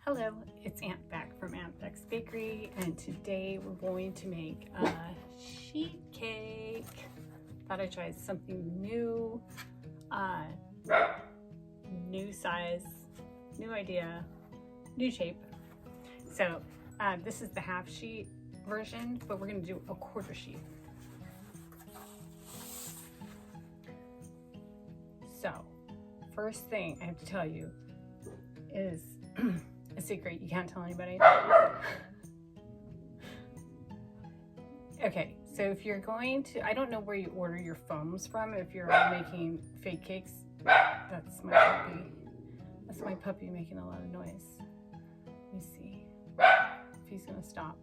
Hello, it's Aunt Beck from Aunt Beck's Bakery, and today we're going to make a sheet cake. Thought I'd try something new, new size, new idea, new shape. So this is the half sheet version, but we're going to do a quarter sheet. So first thing I have to tell you is a secret you can't tell anybody. Okay, so if you're going to, I don't know where you order your foams from, if you're making fake cakes. That's my puppy. That's my puppy making a lot of noise. Let me see if he's gonna stop.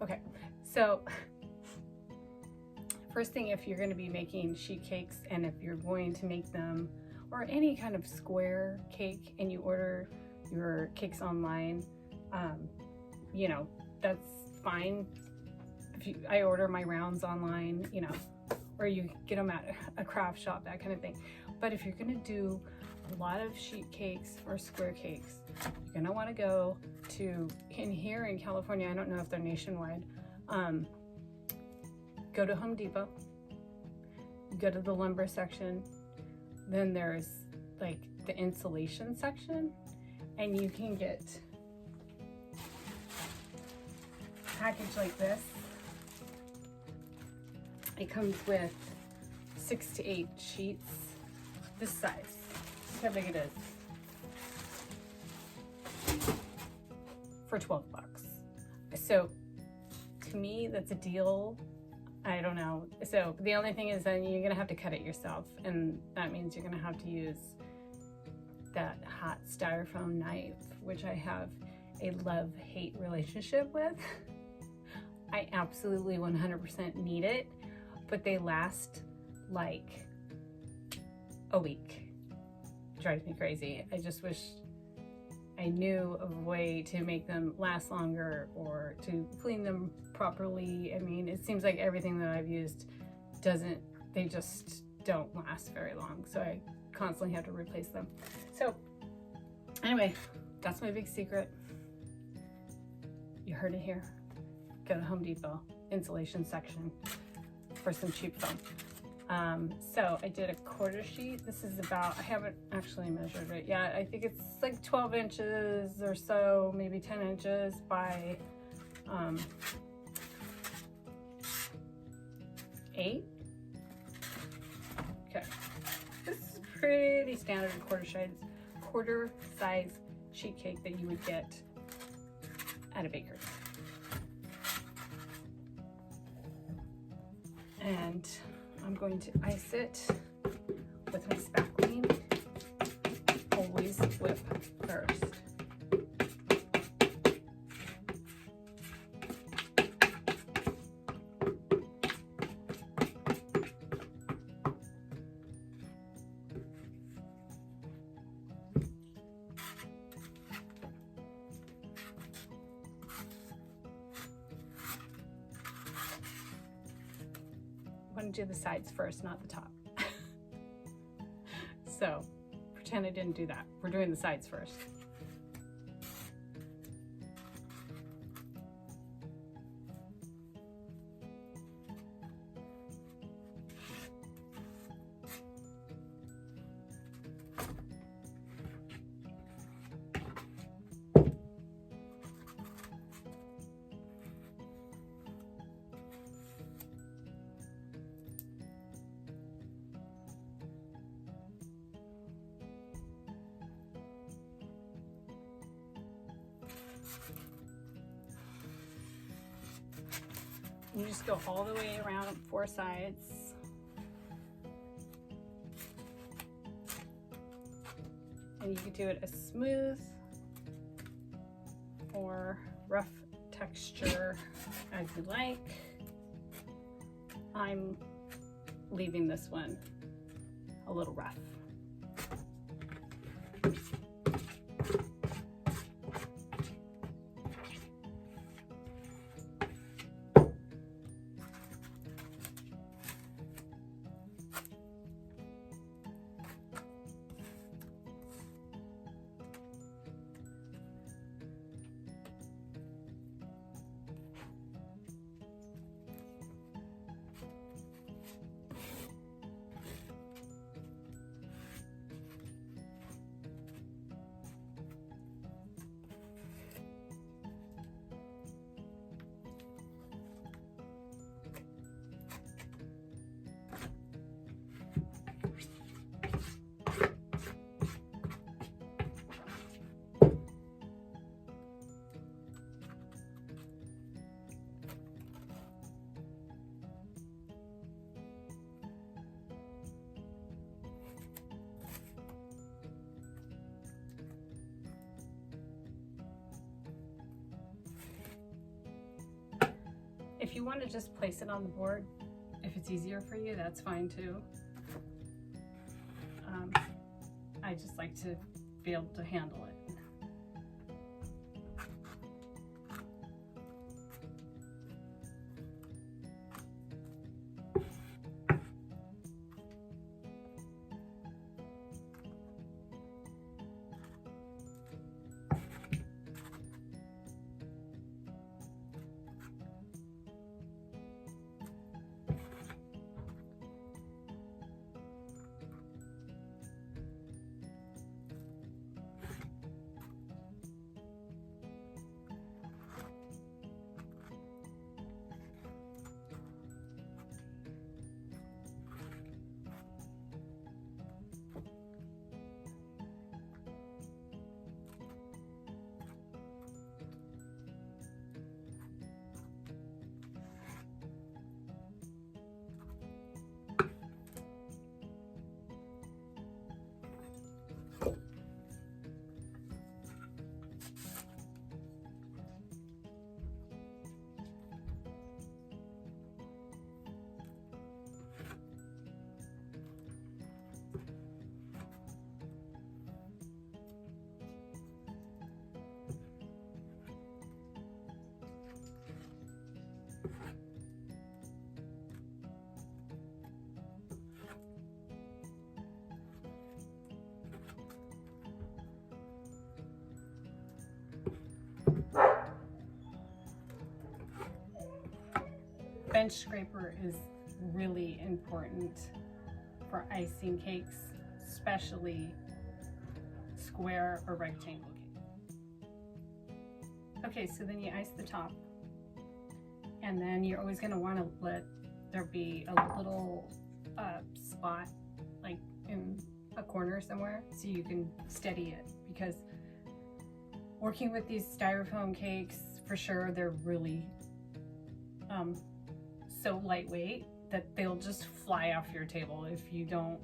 Okay, so first thing, if you're going to be making sheet cakes and if you're going to make them, or any kind of square cake, and you order your cakes online, you know, that's fine. I order my rounds online, you know, or you get them at a craft shop, that kind of thing. But if you're going to do a lot of sheet cakes or square cakes, you're going to want to go to, here in California, I don't know if they're nationwide, go to Home Depot, go to the lumber section, then there's like the insulation section, and you can get a package like this. It comes with 6 to 8 sheets, this size. Look how big it is. For 12 bucks. So to me, that's a deal. I don't know. So the only thing is that you're gonna have to cut it yourself, and that means you're gonna have to use that hot styrofoam knife, which I have a love-hate relationship with. I absolutely 100% need it, but they last like a week. It drives me crazy. I just wish I knew of a way to make them last longer or to clean them properly. I mean, it seems like everything that I've used they just don't last very long. So I constantly have to replace them. So anyway, that's my big secret. You heard it here. Go to Home Depot, insulation section for some cheap foam. So I did a quarter sheet. This is about, I haven't actually measured it yet. I think it's like 12 inches or so, maybe 10 inches by 8. Okay, this is pretty standard quarter size sheet cake that you would get at a bakery. And I'm going to ice it with my spackling. Always whip first. I'm going to do the sides first, not the top. So pretend I didn't do that. We're doing the sides first. You just go all the way around 4 sides. And you can do it as smooth or rough texture as you like. I'm leaving this one a little rough. If you want to just place it on the board, if it's easier for you, that's fine too. I just like to be able to handle it. Bench scraper is really important for icing cakes, especially square or rectangle cake. Okay, so then you ice the top, and then you're always going to want to let there be a little spot like in a corner somewhere so you can steady it, because working with these styrofoam cakes, for sure, they're really so lightweight that they'll just fly off your table if you don't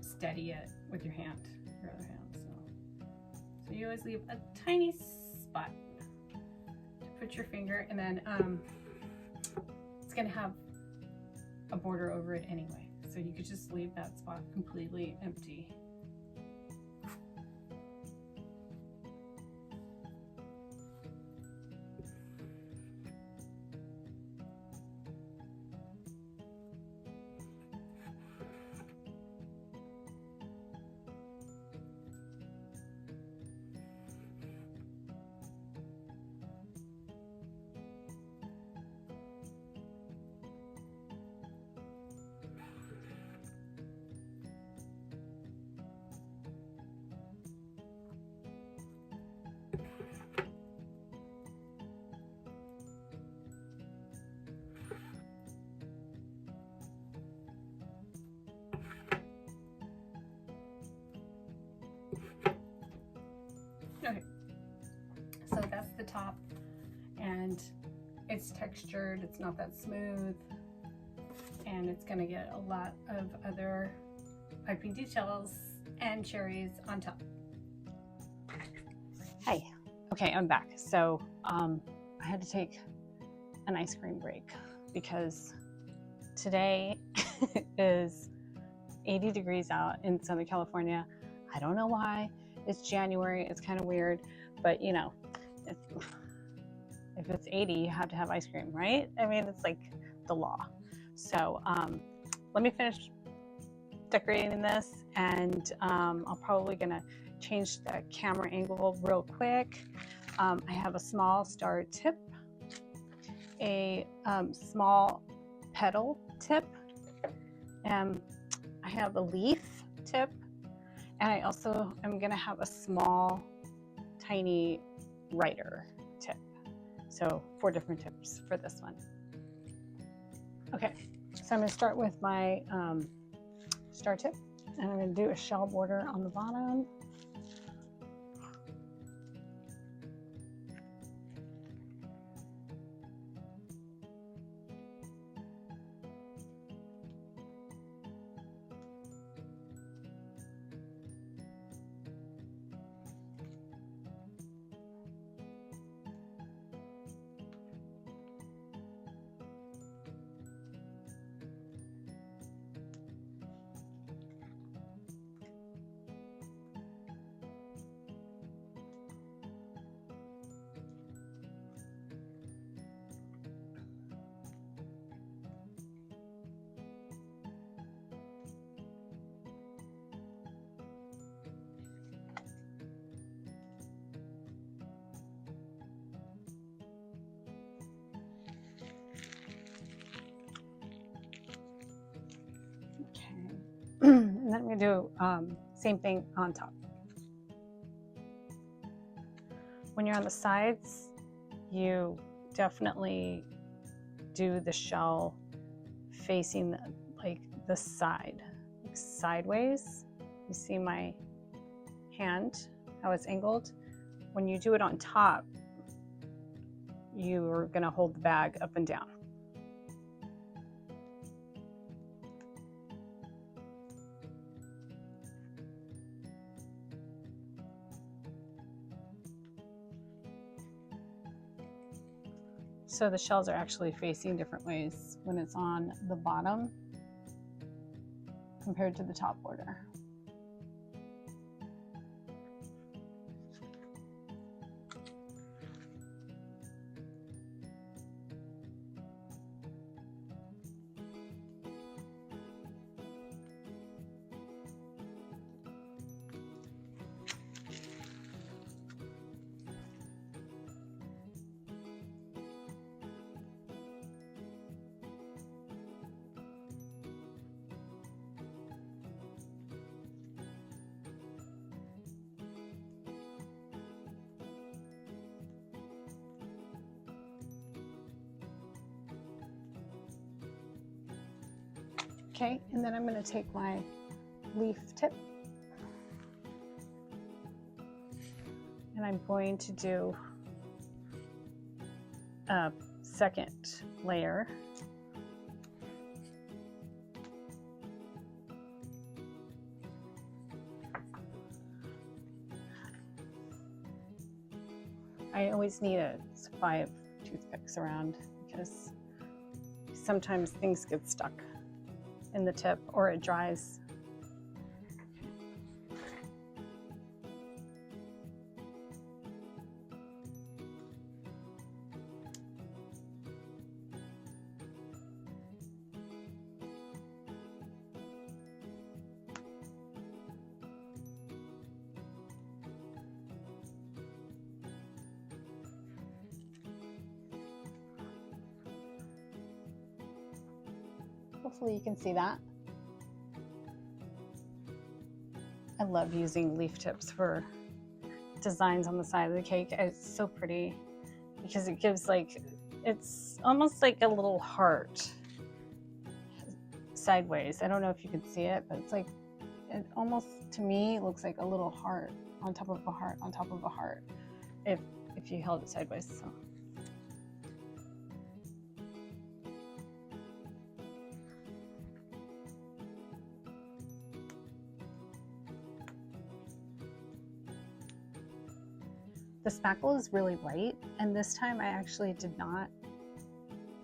steady it with your other hand. So you always leave a tiny spot to put your finger, and then it's gonna have a border over it anyway, so you could just leave that spot completely empty. Okay, so that's the top, and it's textured, it's not that smooth, and it's gonna get a lot of other piping details and cherries on top. Hi, okay, I'm back. So I had to take an ice cream break because today is 80 degrees out in Southern California. I don't know why. It's January, it's kind of weird, but you know, if it's 80, you have to have ice cream, right? I mean, it's like the law. So let me finish decorating this, and I'm probably gonna change the camera angle real quick. I have a small star tip, a small petal tip, and I have a leaf tip, and I also am gonna have a small, tiny writer tip. So 4 different tips for this one. Okay, so I'm gonna start with my star tip, and I'm gonna do a shell border on the bottom. I'm gonna do same thing on top. When you're on the sides, you definitely do the shell facing like the side, like sideways. You see my hand, how it's angled? When you do it on top, you are gonna hold the bag up and down. So the shells are actually facing different ways when it's on the bottom compared to the top border. Okay, and then I'm going to take my leaf tip and I'm going to do a second layer. I always need a supply of toothpicks around because sometimes things get stuck in the tip or it dries. Hopefully you can see that. I love using leaf tips for designs on the side of the cake. It's so pretty because it gives like, it's almost like a little heart sideways. I don't know if you can see it, but it's like, it almost to me looks like a little heart on top of a heart on top of a heart if you held it sideways. So. The spackle is really white, and this time I actually did not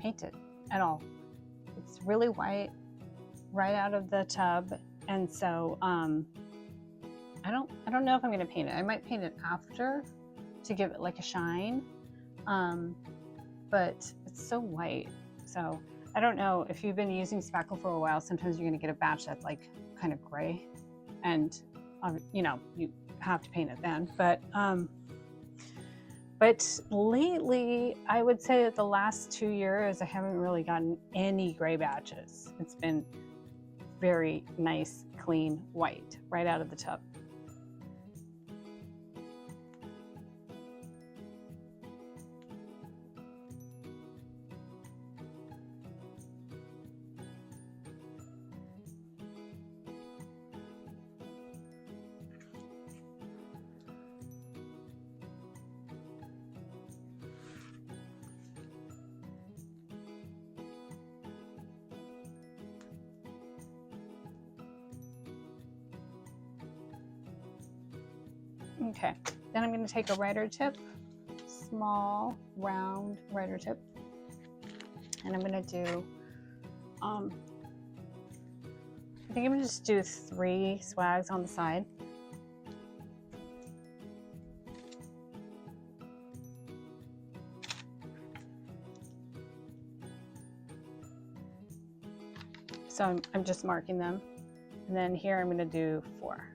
paint it at all. It's really white right out of the tub, and so I don't know if I'm going to paint it. I might paint it after to give it like a shine, but it's so white. So I don't know if you've been using spackle for a while. Sometimes you're going to get a batch that's like kind of gray, and you know, you have to paint it then. But lately, I would say that the last 2 years, I haven't really gotten any gray batches. It's been very nice, clean white right out of the tub. Okay, then I'm going to take a writer tip, small, round writer tip, and I'm going to do, I think I'm going to just do 3 swags on the side. So I'm just marking them, and then here I'm going to do 4.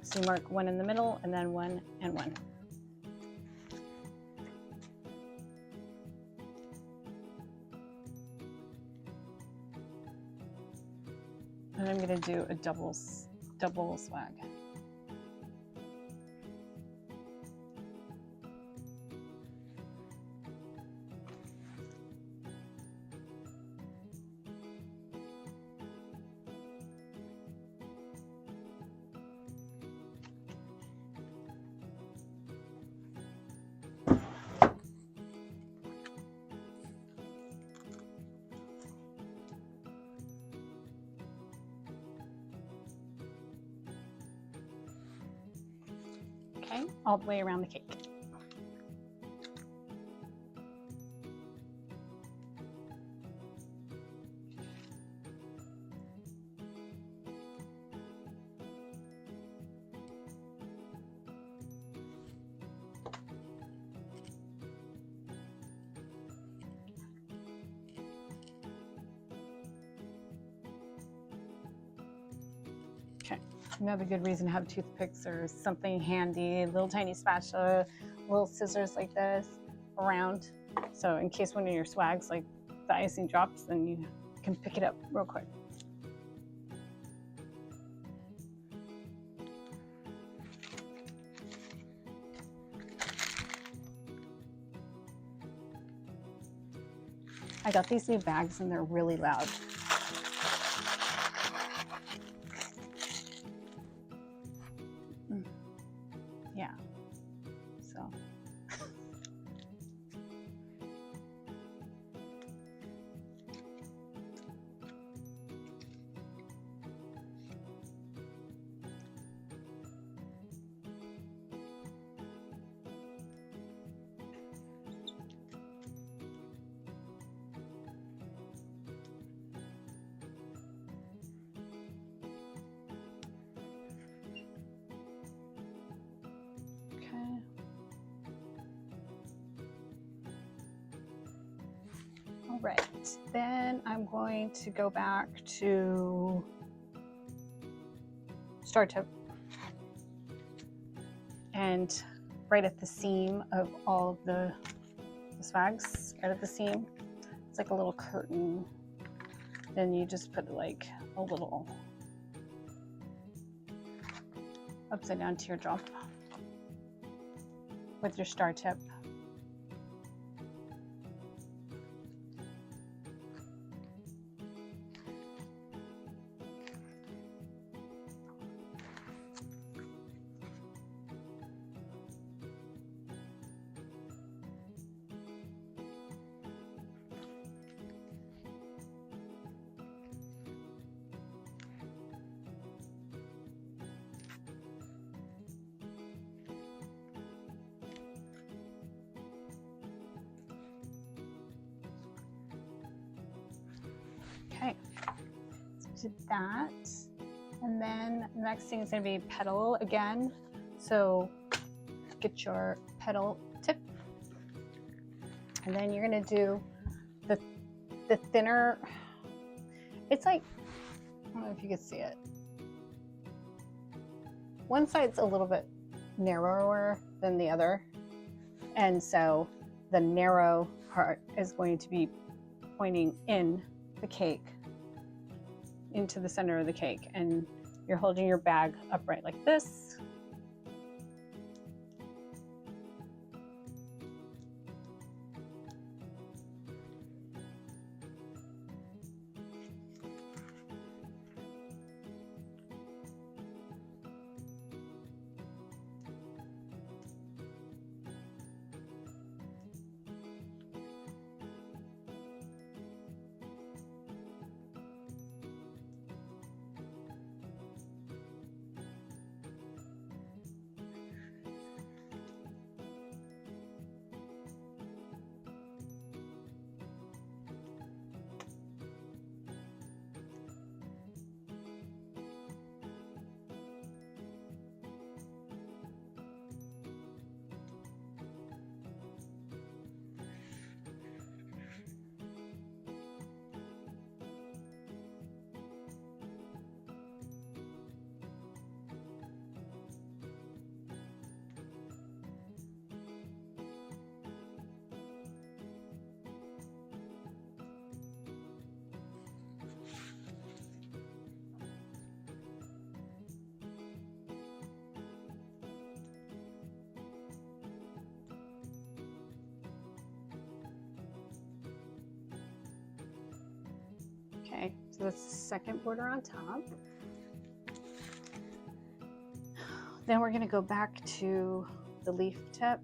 So you mark 1 in the middle, and then 1 and 1. And I'm gonna do a double swag. Okay, all the way around the cake. Okay, another good reason to have toothpicks or something handy, little tiny spatula, little scissors like this around. So in case one of your swags, like the icing drops, then you can pick it up real quick. I got these new bags and they're really loud. Yeah, so. All right, then I'm going to go back to star tip and right at the seam of all of the swags, right at the seam. It's like a little curtain. Then you just put like a little upside down teardrop with your star tip. Okay, so did that. And then the next thing is going to be petal again. So get your petal tip. And then you're going to do the thinner, it's like, I don't know if you can see it. One side's a little bit narrower than the other. And so the narrow part is going to be pointing in the cake, into the center of the cake. And you're holding your bag upright like this. Okay, so that's the second border on top. Then we're gonna go back to the leaf tip.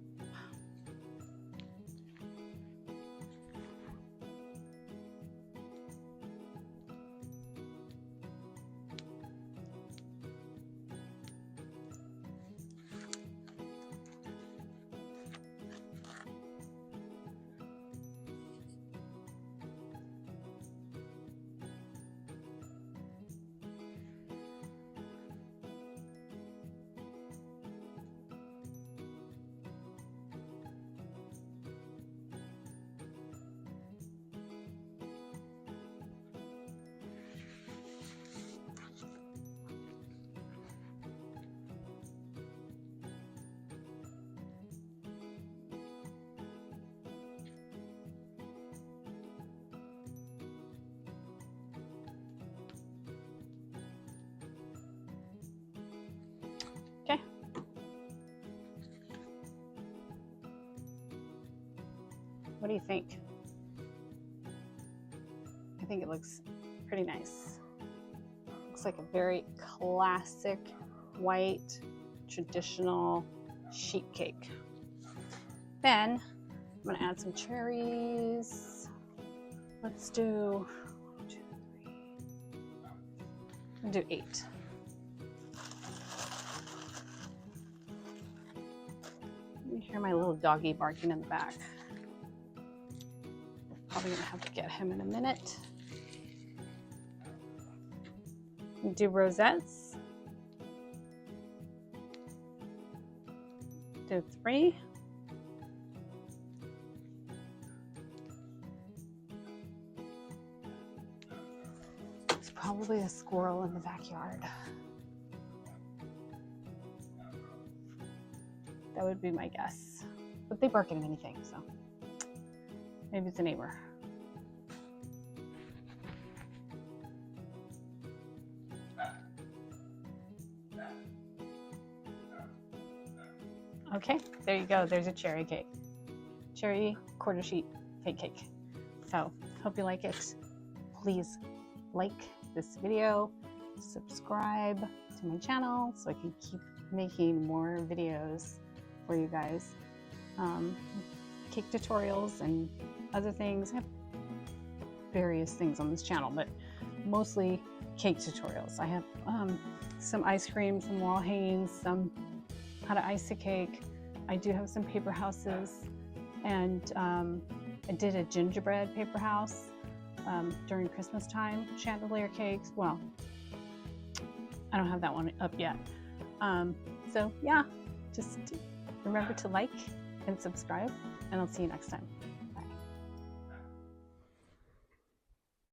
Okay. What do you think? I think it looks pretty nice. Looks like a very classic white traditional sheet cake. Then I'm gonna add some cherries. Let's do 1, 2, 3. I'll do 8. You hear my little doggy barking in the back. Probably gonna have to get him in a minute. Do rosettes. Do 3. There's probably a squirrel in the backyard. That would be my guess. But they bark at anything, so maybe it's a neighbor. Okay, there you go. There's a cherry cake. Cherry quarter sheet cake. So, hope you like it. Please like this video, subscribe to my channel so I can keep making more videos for you guys. Cake tutorials and other things. I have various things on this channel, but mostly cake tutorials. I have some ice cream, some wall hangings, some how to ice a cake. I do have some paper houses, and I did a gingerbread paper house during Christmas time, chandelier cakes. Well, I don't have that one up yet. So yeah, just remember to like and subscribe, and I'll see you next time.